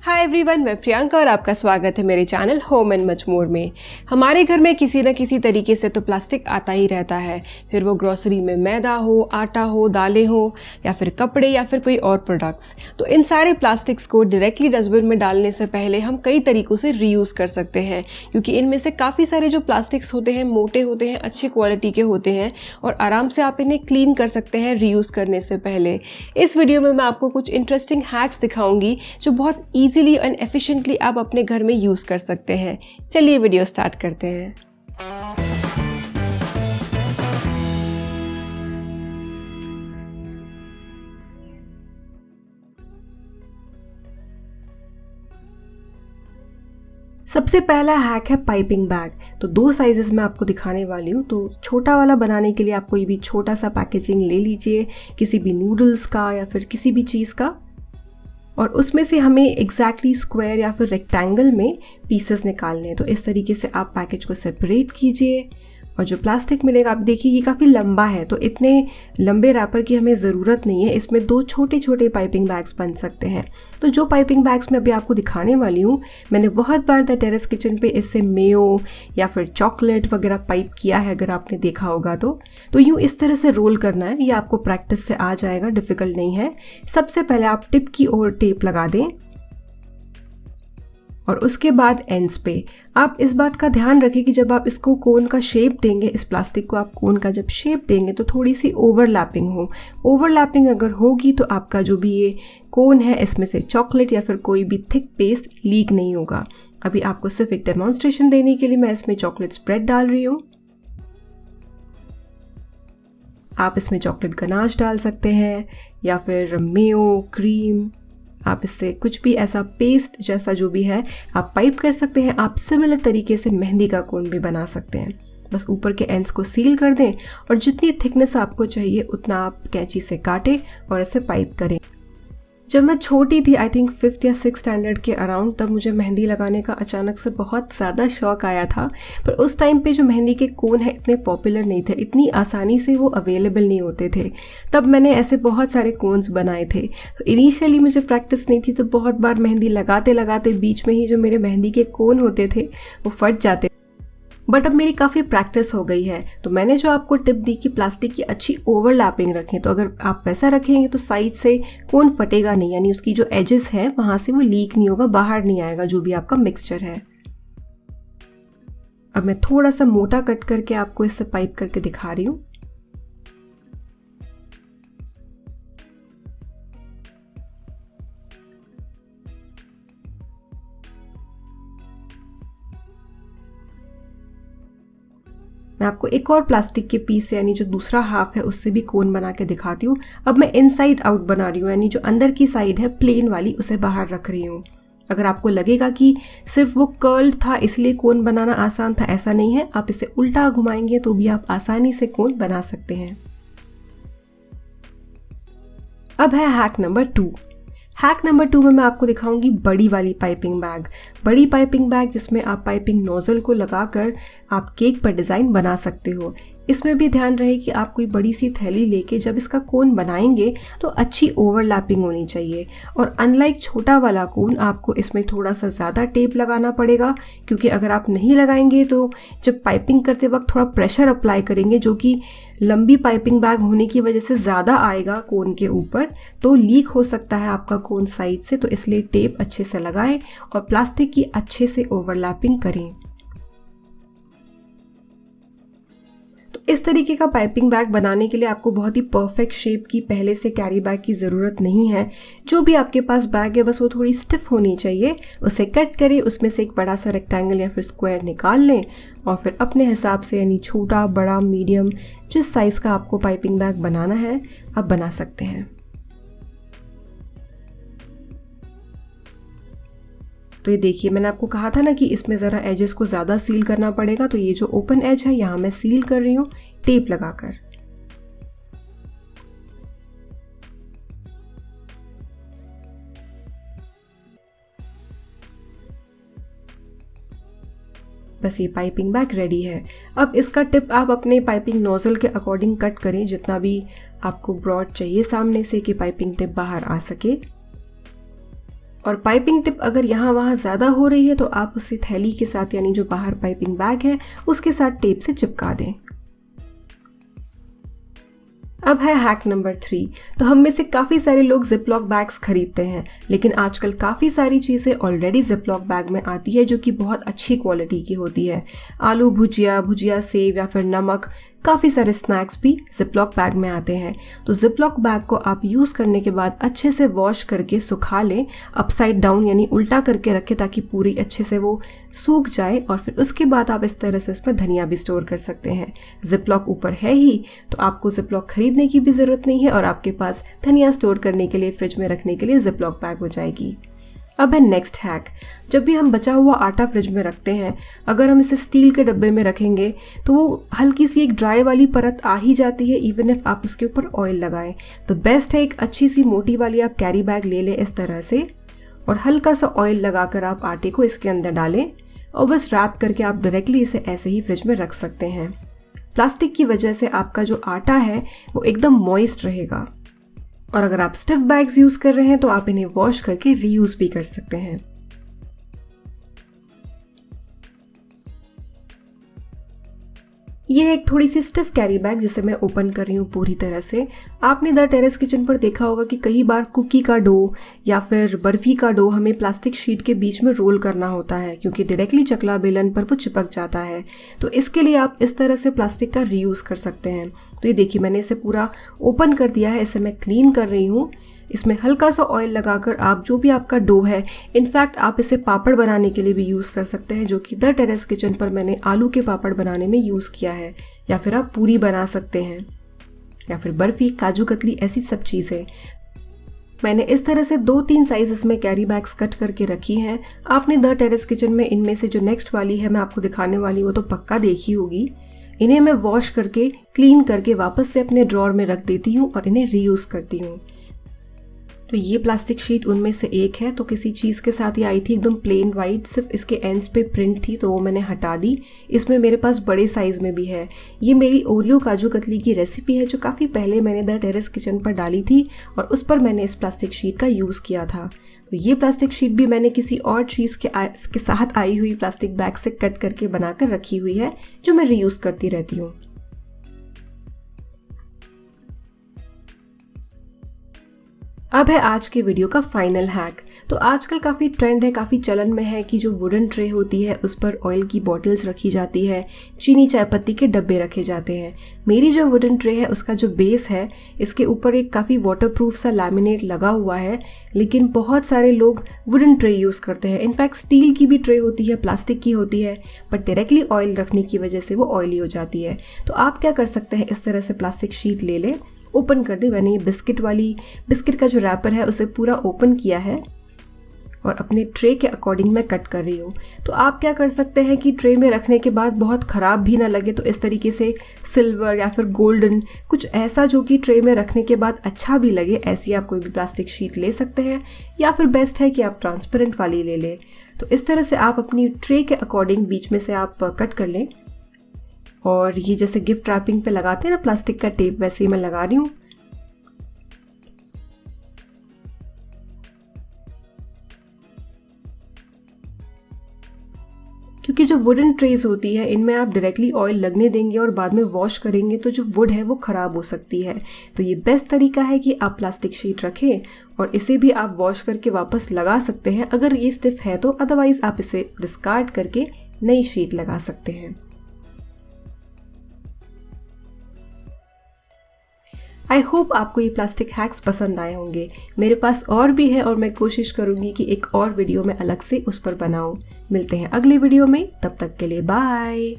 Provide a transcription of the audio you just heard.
Hi everyone, मैं प्रियंका और आपका स्वागत है मेरे channel home and much more में। हमारे घर में किसी न किसी तरीके से तो प्लास्टिक आता ही रहता है, फिर वो ग्रोसरी में मैदा हो, आटा हो, दालें हो या फिर कपड़े या फिर कोई और प्रोडक्ट्स। तो इन सारे प्लास्टिक्स को डायरेक्टली डस्टबिन में डालने से पहले हम कई तरीक़ों से रीयूज़ कर सकते हैं, क्योंकि इनमें से काफ़ी सारे जो प्लास्टिक्स होते हैं मोटे होते हैं, अच्छी क्वालिटी के होते हैं और आराम से आप इन्हें क्लीन कर सकते हैं रीयूज़ करने से पहले। इस वीडियो में मैं आपको कुछ इंटरेस्टिंग हैक्स दिखाऊंगी जो बहुत ईजिली एंड एफिशिएंटली आप अपने घर में यूज़ कर सकते हैं। चलिए वीडियो स्टार्ट करते हैं। सबसे पहला हैक है पाइपिंग बैग। तो दो साइजेस में आपको दिखाने वाली हूँ। तो छोटा वाला बनाने के लिए आप कोई भी छोटा सा पैकेजिंग ले लीजिए, किसी भी नूडल्स का या फिर किसी भी चीज़ का, और उसमें से हमें एग्जैक्टली स्क्वायर या फिर रेक्टेंगल में पीसेस निकालने हैं। तो इस तरीके से आप पैकेज को सेपरेट कीजिए और जो प्लास्टिक मिलेगा, आप देखिए ये काफ़ी लंबा है, तो इतने लंबे रैपर की हमें ज़रूरत नहीं है। इसमें दो छोटे छोटे पाइपिंग बैग्स बन सकते हैं। तो जो पाइपिंग बैग्स मैं अभी आपको दिखाने वाली हूँ, मैंने बहुत बार द टेरेस किचन पे इससे मेयो या फिर चॉकलेट वगैरह पाइप किया है, अगर आपने देखा होगा तो यूँ इस तरह से रोल करना है। ये आपको प्रैक्टिस से आ जाएगा, डिफ़िकल्ट नहीं है। सबसे पहले आप टिप की ओर टेप लगा दें और उसके बाद एंड्स पे आप इस बात का ध्यान रखें कि जब आप इसको कोन का शेप देंगे, इस प्लास्टिक को आप कोन का जब शेप देंगे तो थोड़ी सी ओवरलैपिंग हो। ओवरलैपिंग अगर होगी तो आपका जो भी ये कोन है, इसमें से चॉकलेट या फिर कोई भी थिक पेस्ट लीक नहीं होगा। अभी आपको सिर्फ एक डेमोन्स्ट्रेशन देने के लिए मैं इसमें चॉकलेट स्प्रेड डाल रही हूँ। आप इसमें चॉकलेट गनाश डाल सकते हैं या फिर मेयो, क्रीम, आप इससे कुछ भी ऐसा पेस्ट जैसा जो भी है आप पाइप कर सकते हैं। आप सिमिलर तरीके से मेहंदी का कोन भी बना सकते हैं। बस ऊपर के एंड्स को सील कर दें और जितनी थिकनेस आपको चाहिए उतना आप कैंची से काटें और इसे पाइप करें। जब मैं छोटी थी, आई थिंक 5th या 6th स्टैंडर्ड के अराउंड, तब मुझे मेहंदी लगाने का अचानक से बहुत ज़्यादा शौक आया था। पर उस टाइम पे जो मेहंदी के कोन है इतने पॉपुलर नहीं थे, इतनी आसानी से वो अवेलेबल नहीं होते थे। तब मैंने ऐसे बहुत सारे कोन्स बनाए थे। तो इनिशियली मुझे प्रैक्टिस नहीं थी, तो बहुत बार मेहंदी लगाते लगाते बीच में ही जो मेरे मेहंदी के कोन होते थे वो फट जाते। बट अब मेरी काफ़ी प्रैक्टिस हो गई है, तो मैंने जो आपको टिप दी कि प्लास्टिक की अच्छी ओवरलैपिंग रखें, तो अगर आप वैसा रखेंगे तो साइड से कोन फटेगा नहीं, यानी उसकी जो एजेस हैं वहाँ से वो लीक नहीं होगा, बाहर नहीं आएगा जो भी आपका मिक्सचर है। अब मैं थोड़ा सा मोटा कट करके आपको इससे पाइप करके दिखा रही हूँ। मैं आपको एक और प्लास्टिक के पीस से, यानी जो दूसरा हाफ है, उससे भी कोन बना के दिखाती हूँ। अब मैं इनसाइड आउट बना रही हूँ, यानी जो अंदर की साइड है प्लेन वाली, उसे बाहर रख रही हूँ। अगर आपको लगेगा कि सिर्फ वो कर्ल्ड था इसलिए कोन बनाना आसान था, ऐसा नहीं है। आप इसे उल्टा घुमाएंगे तो भी आप आसानी से कोन बना सकते हैं। अब है हैक नंबर 2। हैक नंबर 2 में मैं आपको दिखाऊंगी बड़ी वाली पाइपिंग बैग। बड़ी पाइपिंग बैग जिसमें आप पाइपिंग नोजल को लगाकर आप केक पर डिज़ाइन बना सकते हो। इसमें भी ध्यान रहे कि आप कोई बड़ी सी थैली लेके जब इसका कोन बनाएंगे तो अच्छी ओवरलैपिंग होनी चाहिए। और अनलाइक छोटा वाला कोन, आपको इसमें थोड़ा सा ज़्यादा टेप लगाना पड़ेगा, क्योंकि अगर आप नहीं लगाएंगे तो जब पाइपिंग करते वक्त थोड़ा प्रेशर अप्लाई करेंगे, जो कि लंबी पाइपिंग बैग होने की वजह से ज़्यादा आएगा कोन के ऊपर, तो लीक हो सकता है आपका कोन साइड से। तो इसलिए टेप अच्छे से लगाएं और प्लास्टिक की अच्छे से ओवरलैपिंग करें। इस तरीके का पाइपिंग बैग बनाने के लिए आपको बहुत ही परफेक्ट शेप की पहले से कैरी बैग की ज़रूरत नहीं है। जो भी आपके पास बैग है बस वो थोड़ी स्टिफ होनी चाहिए। उसे कट करें, उसमें से एक बड़ा सा रेक्टेंगल या फिर स्क्वायर निकाल लें और फिर अपने हिसाब से, यानी छोटा, बड़ा, मीडियम, जिस साइज़ का आपको पाइपिंग बैग बनाना है आप बना सकते हैं। तो ये देखिए, मैंने आपको कहा था ना कि इसमें ज़रा एजेस को ज़्यादा सील करना पड़ेगा। तो ये जो ओपन एज है यहाँ मैं सील कर रही हूँ टेप लगाकर। बस ये पाइपिंग बैग रेडी है। अब इसका टिप आप अपने पाइपिंग नोजल के अकॉर्डिंग कट करें, जितना भी आपको ब्रॉड चाहिए सामने से कि पाइपिंग टिप बाहर आ सके। और पाइपिंग टिप अगर यहाँ वहाँ ज़्यादा हो रही है तो आप उसे थैली के साथ यानी जो बाहर पाइपिंग बैग है उसके साथ टेप से चिपका दें। अब है हैक नंबर 3। तो हम में से काफ़ी सारे लोग जिपलॉक बैग्स खरीदते हैं, लेकिन आजकल काफ़ी सारी चीज़ें ऑलरेडी जिपलॉक बैग में आती है जो कि बहुत अच्छी क्वालिटी की होती है। आलू भुजिया सेव या फिर नमक, काफ़ी सारे स्नैक्स भी जिपलॉक बैग में आते हैं। तो जिपलॉक बैग को आप यूज़ करने के बाद अच्छे से वॉश करके सुखा लें, अपसाइड डाउन यानी उल्टा करके रखें ताकि पूरी अच्छे से वो सूख जाए, और फिर उसके बाद आप इस तरह से इसमें धनिया भी स्टोर कर सकते हैं। जिपलॉक ऊपर है ही तो आपको जिपलॉक खरीदने की भी ज़रूरत नहीं है और आपके पास धनिया स्टोर करने के लिए, फ्रिज में रखने के लिए जिपलॉक बैग हो जाएगी। अब है नेक्स्ट हैक। जब भी हम बचा हुआ आटा फ्रिज में रखते हैं, अगर हम इसे स्टील के डब्बे में रखेंगे तो वो हल्की सी एक ड्राई वाली परत आ ही जाती है, इवन इफ आप उसके ऊपर ऑयल लगाएं। तो बेस्ट है एक अच्छी सी मोटी वाली आप कैरी बैग ले लें इस तरह से, और हल्का सा ऑयल लगाकर आप आटे को इसके अंदर डालें और बस रैप करके आप डायरेक्टली इसे ऐसे ही फ्रिज में रख सकते हैं। प्लास्टिक की वजह से आपका जो आटा है वो एकदम मॉइस्ट रहेगा। और अगर आप स्टिफ बैग्स यूज़ कर रहे हैं तो आप इन्हें वॉश करके रीयूज़ भी कर सकते हैं। ये है एक थोड़ी सी स्टिफ कैरी बैग जिसे मैं ओपन कर रही हूँ पूरी तरह से। आपने द टेरेस किचन पर देखा होगा कि कई बार कुकी का डो या फिर बर्फी का डो हमें प्लास्टिक शीट के बीच में रोल करना होता है क्योंकि डायरेक्टली चकला बेलन पर वो चिपक जाता है। तो इसके लिए आप इस तरह से प्लास्टिक का रीयूज़ कर सकते हैं। तो ये देखिए मैंने इसे पूरा ओपन कर दिया है, इसे मैं क्लीन कर रही हूँ। इसमें हल्का सा ऑयल लगाकर आप जो भी आपका डो है, इनफैक्ट आप इसे पापड़ बनाने के लिए भी यूज़ कर सकते हैं, जो कि द टेरेस किचन पर मैंने आलू के पापड़ बनाने में यूज़ किया है, या फिर आप पूरी बना सकते हैं या फिर बर्फ़ी, काजू कतली, ऐसी सब चीज़ें। मैंने इस तरह से 2-3 साइज़ में कैरी बैग्स कट करके रखी हैं। आपने द टेरेस किचन में इनमें से जो नेक्स्ट वाली है मैं आपको दिखाने वाली हूँ तो पक्का देखी होगी। इन्हें मैं वॉश करके क्लीन करके वापस से अपने ड्रॉर में रख देती हूँ और इन्हें रीयूज़ करती हूँ। तो ये प्लास्टिक शीट उनमें से एक है। तो किसी चीज़ के साथ ये आई थी एकदम प्लेन वाइट, सिर्फ इसके एंड्स पे प्रिंट थी तो वो मैंने हटा दी। इसमें मेरे पास बड़े साइज़ में भी है। ये मेरी ओरियो काजू कतली की रेसिपी है जो काफ़ी पहले मैंने द टेरेस किचन पर डाली थी और उस पर मैंने इस प्लास्टिक शीट का यूज़ किया था। तो ये प्लास्टिक शीट भी मैंने किसी और चीज़ के साथ आई हुई प्लास्टिक बैग से कट करके बनाकर रखी हुई है जो मैं रीयूज़ करती रहती हूँ। अब है आज के वीडियो का फाइनल हैक। तो आजकल काफ़ी ट्रेंड है, काफ़ी चलन में है कि जो वुडन ट्रे होती है उस पर ऑयल की बॉटल्स रखी जाती है, चीनी चाय पत्ती के डब्बे रखे जाते हैं। मेरी जो वुडन ट्रे है उसका जो बेस है, इसके ऊपर एक काफ़ी वाटरप्रूफ सा लैमिनेट लगा हुआ है, लेकिन बहुत सारे लोग वुडन ट्रे यूज़ करते हैं। इनफैक्ट स्टील की भी ट्रे होती है, प्लास्टिक की होती है, बट डायरेक्टली ऑयल रखने की वजह से वो ऑयली हो जाती है। तो आप क्या कर सकते हैं, इस तरह से प्लास्टिक शीट ले लें, ओपन कर दे। मैंने ये बिस्किट का जो रैपर है उसे पूरा ओपन किया है और अपने ट्रे के अकॉर्डिंग मैं कट कर रही हूँ। तो आप क्या कर सकते हैं कि ट्रे में रखने के बाद बहुत ख़राब भी ना लगे, तो इस तरीके से सिल्वर या फिर गोल्डन कुछ ऐसा जो कि ट्रे में रखने के बाद अच्छा भी लगे, ऐसी आप कोई भी प्लास्टिक शीट ले सकते हैं, या फिर बेस्ट है कि आप ट्रांसपेरेंट वाली ले लें। तो इस तरह से आप अपनी ट्रे के अकॉर्डिंग बीच में से आप कट कर लें। और ये जैसे गिफ्ट रैपिंग पे लगाते हैं ना प्लास्टिक का टेप, वैसे ही मैं लगा रही हूँ। क्योंकि जो वुडन ट्रेज होती है इनमें आप डायरेक्टली ऑयल लगने देंगे और बाद में वॉश करेंगे तो जो वुड है वो ख़राब हो सकती है। तो ये बेस्ट तरीका है कि आप प्लास्टिक शीट रखें और इसे भी आप वॉश करके वापस लगा सकते हैं अगर ये स्टिफ है तो, अदरवाइज़ आप इसे डिस्कार्ड करके नई शीट लगा सकते हैं। आई होप आपको ये प्लास्टिक हैक्स पसंद आए होंगे। मेरे पास और भी है और मैं कोशिश करूँगी कि एक और वीडियो में अलग से उस पर बनाऊँ। मिलते हैं अगले वीडियो में, तब तक के लिए बाय।